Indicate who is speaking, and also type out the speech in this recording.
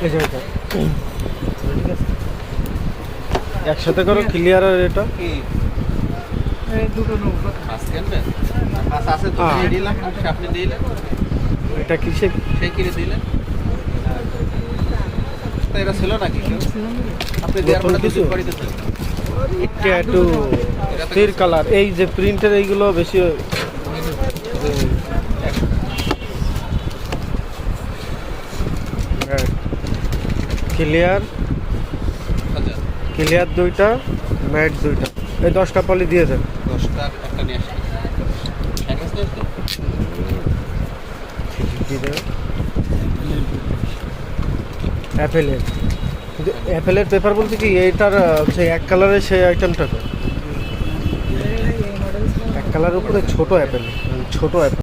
Speaker 1: এই যে এটা একসাথে করো ক্লিয়ার আর এটা
Speaker 2: দুটো নৌকা আজকে আনবেন পাঁচ আছে তো দিয়ে দিলাম আপনি দিলেন
Speaker 1: এটা কিসে
Speaker 2: সেই কিনে দিলেন তো এটা ছিল নাকি আপনি দেওয়ার পরে কিছু করিতেছেন
Speaker 1: এটা একটু স্থির কালার এই যে প্রিন্টের এইগুলো বেশি ক্লিয়ার
Speaker 2: আচ্ছা
Speaker 1: ক্লিয়ার দুইটা ম্যাট দুইটা এই 10টা পলি দিয়ে দেন
Speaker 2: 10টা একটা নিয়ে আসেন
Speaker 1: দিয়ে দেবেন অ্যাপেলের কিন্তু অ্যাপেলের পেপার বলতে কি এইটার হচ্ছে এক কালারের সেই আইটেমটা তো এক কালারের উপরে ছোট অ্যাপেল ছোট অ্যাপেল